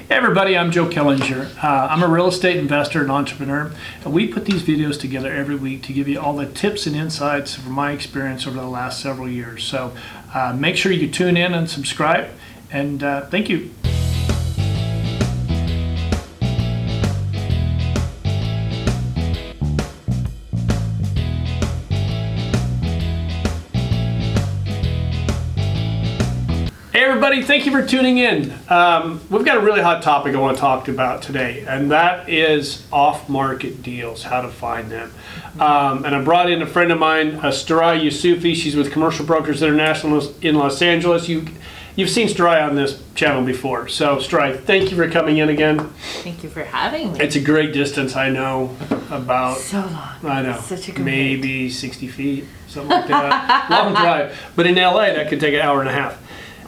Hey everybody, I'm Joe Killinger. I'm a real estate investor and entrepreneur, and we put these videos together every week to give you all the tips and insights from my experience over the last several years. So make sure you tune in and subscribe, and thank you. Hey everybody, thank you for tuning in. We've got a really hot topic I want to talk about today, and that is off-market deals, how to find them. And I brought in a friend of mine, Sturai Yusufi. She's with Commercial Brokers International in Los Angeles. You've seen Sturai on this channel before. So Sturai, thank you for coming in again. Thank you for having me. It's a great distance, I know, about... So long. I know. Such a good maybe 60 feet, something like that. Long drive. But in LA, that could take an hour and a half.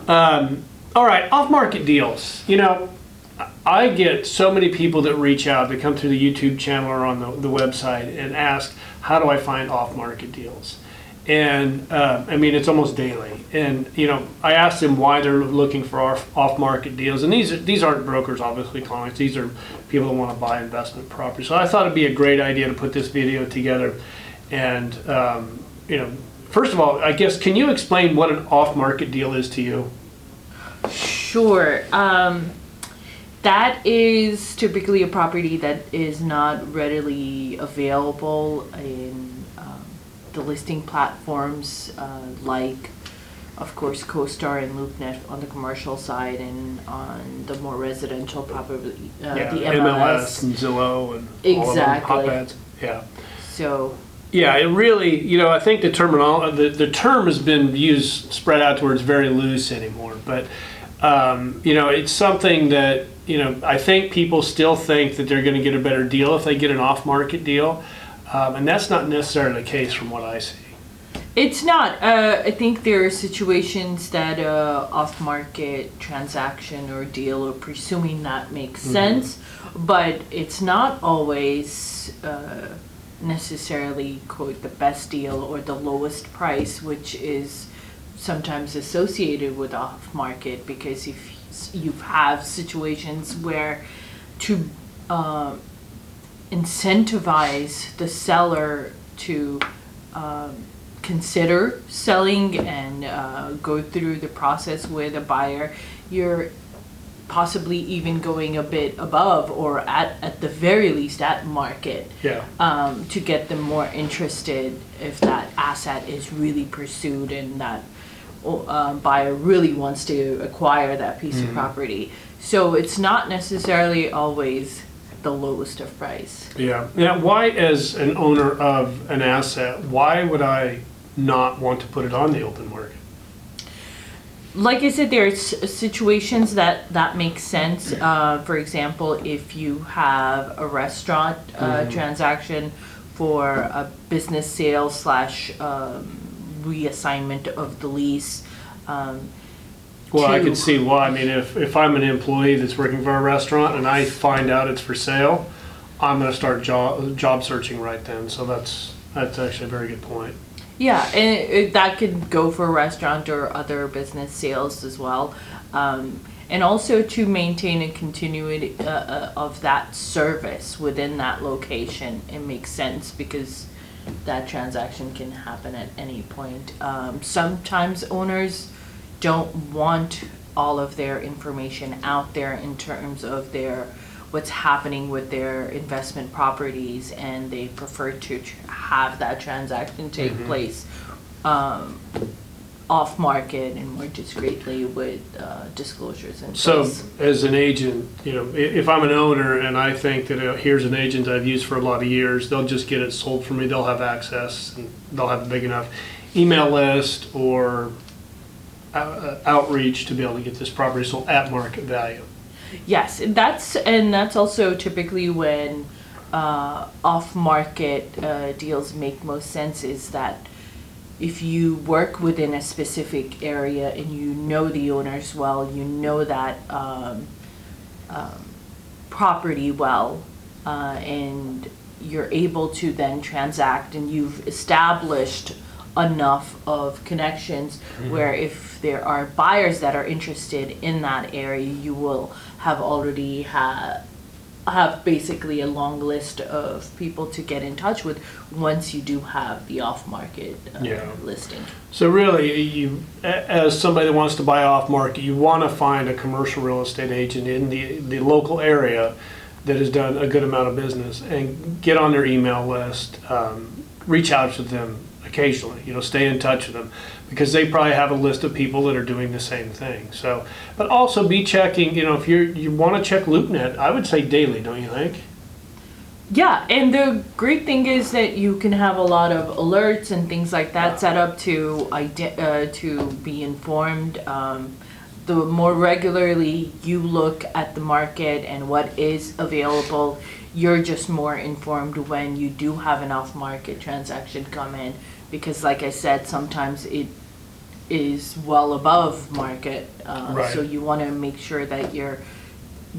All right, off-market deals. You know, I get so many people that reach out, that come through the YouTube channel or on the website and ask, how do I find off-market deals? And I mean, it's almost daily. And, you know, I ask them why they're looking for off-market deals. And these aren't brokers, obviously, clients. These are people that want to buy investment property. So I thought it'd be a great idea to put this video together. And, you know, first of all, I guess, can you explain what an off-market deal is to you? Sure. That is typically a property that is not readily available in the listing platforms like, of course, CoStar and LoopNet on the commercial side, and on the more residential property, the MLS and Zillow and exactly. all of them, hotbeds. Yeah. So. Yeah, it really, you know, I think the term has been used, spread out to where it's very loose anymore. But, you know, it's something that, you know, I think people still think that they're going to get a better deal if they get an off-market deal. And that's not necessarily the case from what I see. It's not. I think there are situations that off-market transaction or deal, or presuming that makes sense, but it's not always necessarily, quote, the best deal or the lowest price, which is sometimes associated with off-market, because if you have situations where to incentivize the seller to consider selling and go through the process with a buyer, you're possibly even going a bit above, or at the very least at market, to get them more interested if that asset is really pursued and that buyer really wants to acquire that piece of property. So it's not necessarily always the lowest of price. Yeah. Now, why, as an owner of an asset, why would I not want to put it on the open market? Like I said, there's situations that make sense. For example, if you have a restaurant transaction for a business sale / reassignment of the lease. Well, I can see why. I mean, if I'm an employee that's working for a restaurant and I find out it's for sale, I'm going to start job searching right then. So that's actually a very good point. Yeah, and that could go for a restaurant or other business sales as well. And also to maintain a continuity of that service within that location. It makes sense because that transaction can happen at any point. Sometimes owners don't want all of their information out there in terms of what's happening with their investment properties, and they prefer to have that transaction take place off market and more discreetly with disclosures in place. So as an agent, you know, if I'm an owner and I think that here's an agent I've used for a lot of years, they'll just get it sold for me. They'll have access and they'll have a big enough email list or outreach to be able to get this property sold at market value. Yes, that's also typically when off-market deals make most sense, is that if you work within a specific area and you know the owners well, you know that property well, and you're able to then transact, and you've established enough of connections where if there are buyers that are interested in that area, you will have already have basically a long list of people to get in touch with once you do have the off-market listing. So really, as somebody that wants to buy off market, you want to find a commercial real estate agent in the local area that has done a good amount of business and get on their email list, reach out to them occasionally, stay in touch with them, because they probably have a list of people that are doing the same thing. So, but also be checking, if you want to check LoopNet, I would say daily, don't you think? Yeah, and the great thing is that you can have a lot of alerts and things like that set up to be informed. The more regularly you look at the market and what is available, you're just more informed when you do have an off-market transaction come in. Because like I said, sometimes it is well above market. Right. So you want to make sure that you're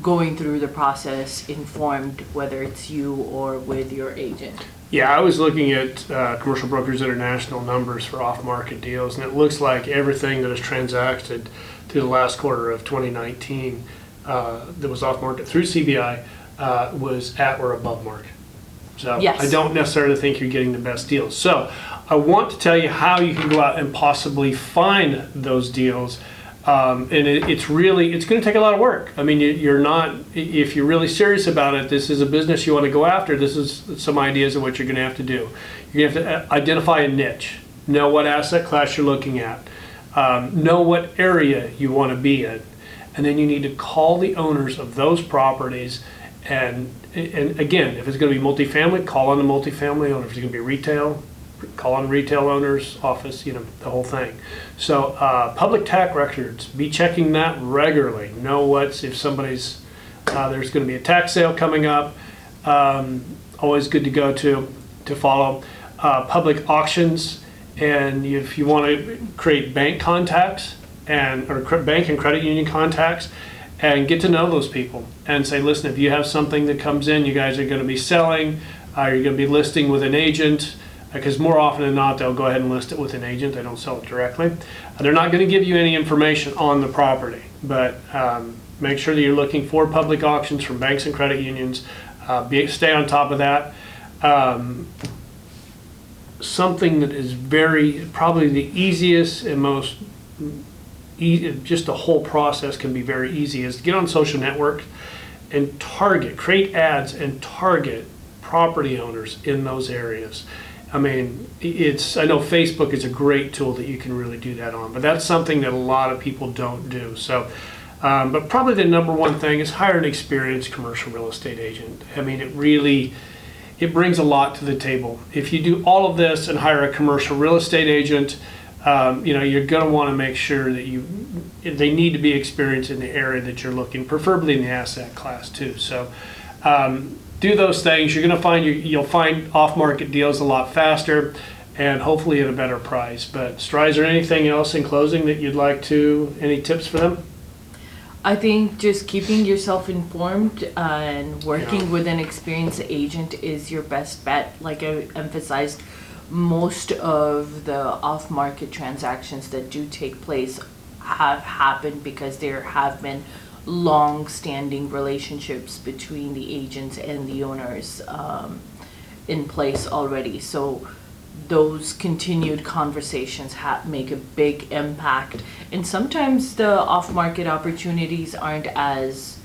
going through the process informed, whether it's you or with your agent. Yeah, I was looking at Commercial Brokers International numbers for off-market deals, and it looks like everything that is transacted through the last quarter of 2019 that was off-market through CBI was at or above market. So yes. I don't necessarily think you're getting the best deals. So I want to tell you how you can go out and possibly find those deals. And it's going to take a lot of work. I mean, you're not, if you're really serious about it, this is a business you want to go after. This is some ideas of what you're going to have to do. You're going to have to identify a niche, know what asset class you're looking at, know what area you want to be in, and then you need to call the owners of those properties. And again, if it's going to be multifamily, call on the multifamily owner. If it's going to be retail, call on retail owner's office, the whole thing. So public tax records, be checking that regularly. Know if somebody's, there's going to be a tax sale coming up. Always good to go to follow. Public auctions, and if you want to create bank contacts or bank and credit union contacts, and get to know those people and say, listen, if you have something that comes in, you guys are going to be selling, you're going to be listing with an agent, because more often than not, they'll go ahead and list it with an agent. They don't sell it directly. They're not going to give you any information on the property, but make sure that you're looking for public auctions from banks and credit unions. Stay on top of that. Something that is probably the easiest and most just the whole process can be very easy, is to get on social networks and create ads and target property owners in those areas. I mean, I know Facebook is a great tool that you can really do that on, but that's something that a lot of people don't do. So, but probably the number one thing is hire an experienced commercial real estate agent. I mean, it brings a lot to the table. If you do all of this and hire a commercial real estate agent, you're going to want to make sure that they need to be experienced in the area that you're looking, preferably in the asset class too. So do those things. You're going to find you'll find off-market deals a lot faster and hopefully at a better price. But Sturai, is there anything else in closing that you'd like any tips for them? I think just keeping yourself informed and working with an experienced agent is your best bet. Like I emphasized, most of the off-market transactions that do take place have happened because there have been long-standing relationships between the agents and the owners in place already. So those continued conversations make a big impact. And sometimes the off-market opportunities aren't as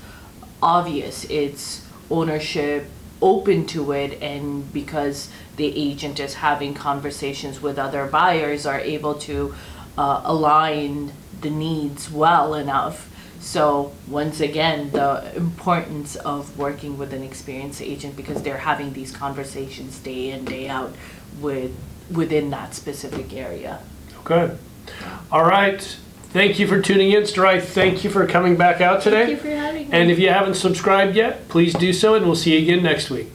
obvious. It's ownership open to it, and because the agent is having conversations with other buyers, are able to align the needs well enough. So once again, the importance of working with an experienced agent, because they're having these conversations day in, day out within that specific area. Okay. All right. Thank you for tuning in, Sturai. Thank you for coming back out today. Thank you for having me. And if you haven't subscribed yet, please do so, and we'll see you again next week.